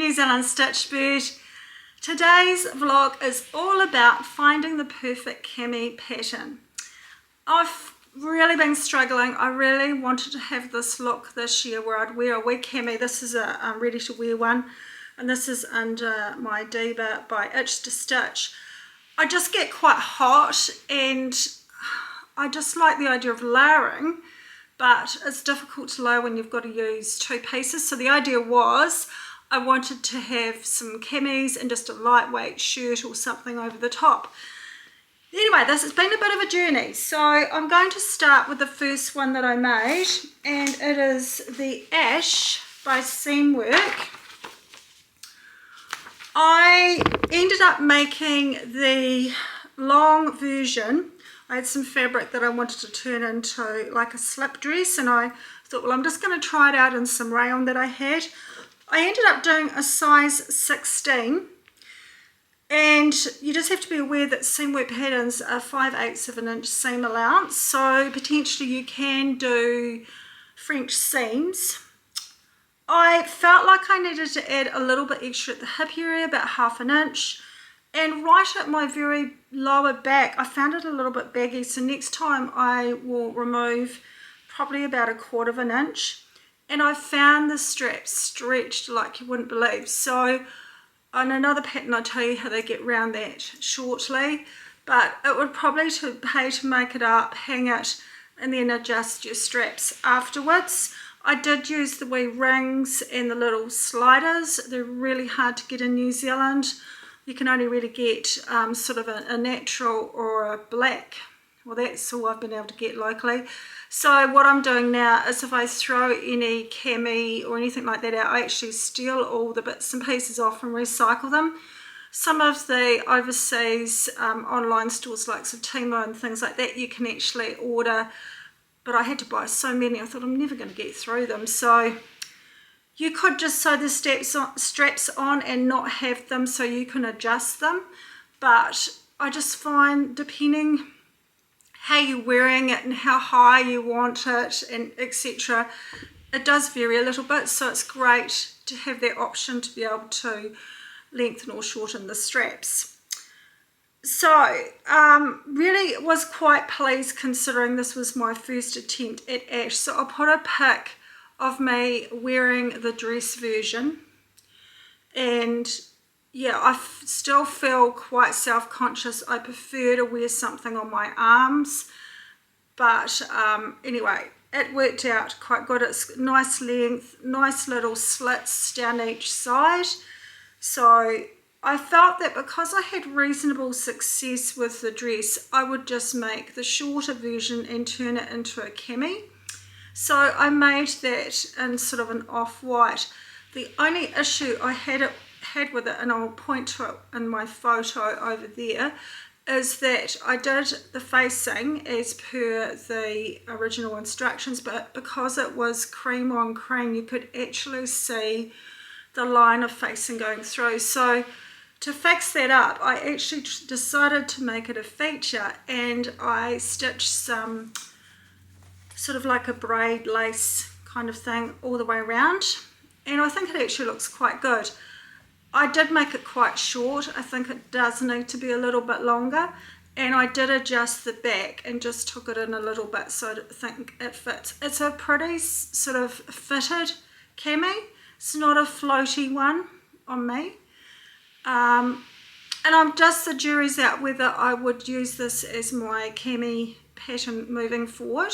New Zealand Stitch Bird. Today's vlog is all about finding the perfect cami pattern. I've really been struggling. I really wanted to have this look this year where I'd wear a wee cami. This is a ready to wear one, and this is under my Diva by Itch to Stitch. I just get quite hot and I just like the idea of layering, but it's difficult to layer when you've got to use two pieces. So the idea was I wanted to have some camis and just a lightweight shirt or something over the top. Anyway, this has been a bit of a journey. So I'm going to start with the first one that I made, and it is the Ash by Seamwork. I ended up making the long version. I had some fabric that I wanted to turn into like a slip dress, and I thought, well, I'm just going to try it out in some rayon that I had. I ended up doing a size 16, and you just have to be aware that Seamwork patterns are 5/8 of an inch seam allowance, so potentially you can do French seams. I felt like I needed to add a little bit extra at the hip area, about 1/2 inch, and right at my very lower back I found it a little bit baggy, so next time I will remove probably about 1/4 inch. And I found the straps stretched like you wouldn't believe. So on another pattern I'll tell you how they get around that shortly, but it would probably pay to make it up, hang it, and then adjust your straps afterwards. I did use the wee rings and the little sliders. They're really hard to get in New Zealand. You can only really get sort of a natural or a black. Well, that's all I've been able to get locally. So what I'm doing now is if I throw any cami or anything like that out, I actually steal all the bits and pieces off and recycle them. Some of the overseas online stores like Timo and things like that, you can actually order, but I had to buy so many, I thought I'm never going to get through them. So you could just sew the straps on and not have them so you can adjust them, but I just find depending how you're wearing it and how high you want it and etc., it does vary a little bit, so it's great to have that option to be able to lengthen or shorten the straps. So really was quite pleased considering this was my first attempt at Ash. So I'll put a pic of me wearing the dress version, and yeah, I still feel quite self-conscious. I prefer to wear something on my arms, but anyway, it worked out quite good. It's nice length, nice little slits down each side. So I felt that because I had reasonable success with the dress, I would just make the shorter version and turn it into a cami. So I made that in sort of an off-white. The only issue I had with it, and I'll point to it in my photo over there, is that I did the facing as per the original instructions, but because it was cream on cream, you could actually see the line of facing going through. So to fix that up, I actually decided to make it a feature, and I stitched some sort of like a braid lace kind of thing all the way around, and I think it actually looks quite good. I did make it quite short. I think it does need to be a little bit longer, and I did adjust the back and just took it in a little bit so I think it fits. It's a pretty sort of fitted cami. It's not a floaty one on me. And I'm just the jury's out whether I would use this as my cami pattern moving forward.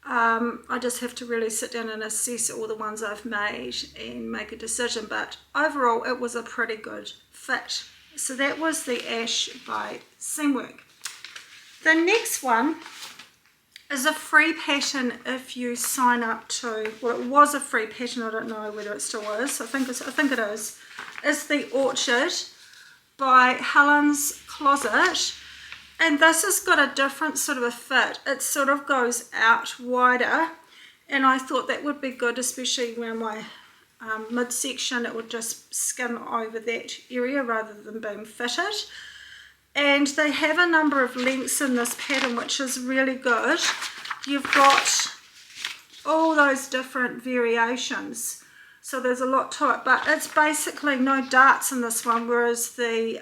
I just have to really sit down and assess all the ones I've made and make a decision, but overall it was a pretty good fit. So that was the Ash by Seamwork. The next one is a free pattern if you sign up to, well, it was a free pattern, I don't know whether it still is, I think it is. It's the Orchard by Helen's Closet. And this has got a different sort of a fit. It sort of goes out wider, and I thought that would be good, especially around my midsection. It would just skim over that area rather than being fitted. And they have a number of lengths in this pattern, which is really good. You've got all those different variations. so there's a lot to it, but it's basically no darts in this one, whereas the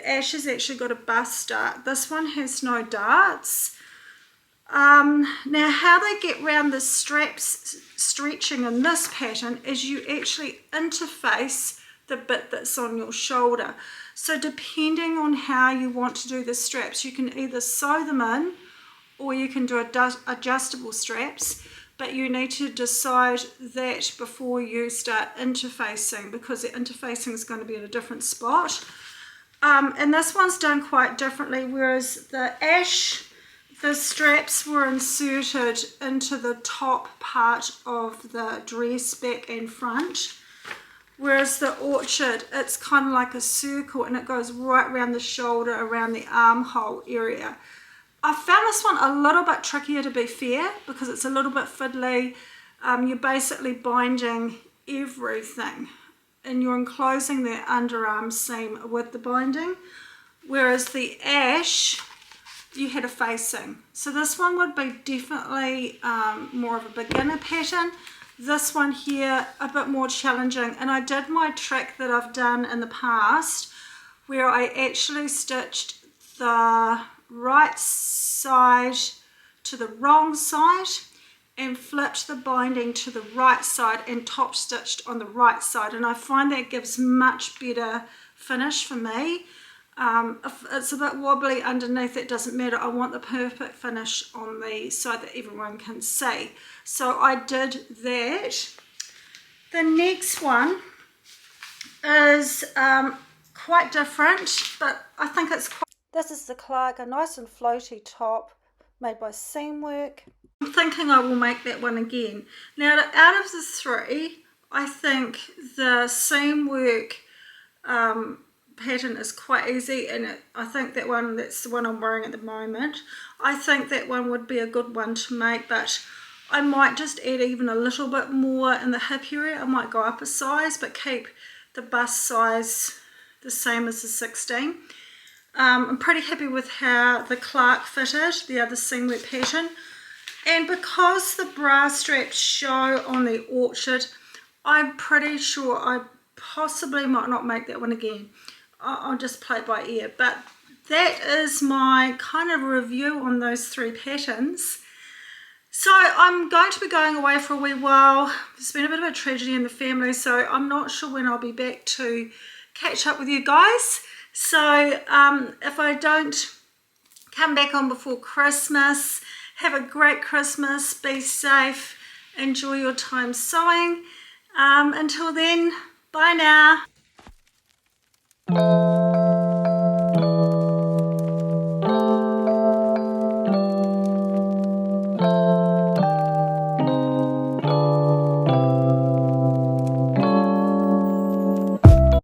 ash has actually got a bust dart. This one has no darts. Now how they get around the straps stretching in this pattern is you actually interface the bit that's on your shoulder. So depending on how you want to do the straps, you can either sew them in or you can do adjustable straps, but you need to decide that before you start interfacing, because the interfacing is going to be at a different spot. And this one's done quite differently, whereas the ash, the straps were inserted into the top part of the dress, back and front, whereas the orchard, it's kind of like a circle and it goes right around the shoulder, around the armhole area. I found this one a little bit trickier, to be fair, because it's a little bit fiddly. You're basically binding everything and you're enclosing the underarm seam with the binding, whereas the ash, you had a facing. So this one would be definitely more of a beginner pattern. This one here, a bit more challenging, and I did my trick that I've done in the past where I actually stitched the right side to the wrong side and flipped the binding to the right side and top stitched on the right side, and I find that gives much better finish for me. If it's a bit wobbly underneath, it doesn't matter. I want the perfect finish on the side that everyone can see. So I did that. The next one is quite different, but I think it's quite... This is the Clark, a nice and floaty top made by Seamwork. I'm thinking I will make that one again. Now, out of the three, I think the Seamwork pattern is quite easy, and I think that one, that's the one I'm wearing at the moment. I think that one would be a good one to make, but I might just add even a little bit more in the hip area. I might go up a size, but keep the bust size the same as the 16. I'm pretty happy with how the Clark fitted, the other Seamwork pattern. And because the bra straps show on the orchard, I'm pretty sure I possibly might not make that one again. I'll just play it by ear. But that is my kind of review on those three patterns. So I'm going to be going away for a wee while. There's been a bit of a tragedy in the family, so I'm not sure when I'll be back to catch up with you guys. So if I don't come back on before Christmas, have a great Christmas, be safe, enjoy your time sewing. Until then, bye now.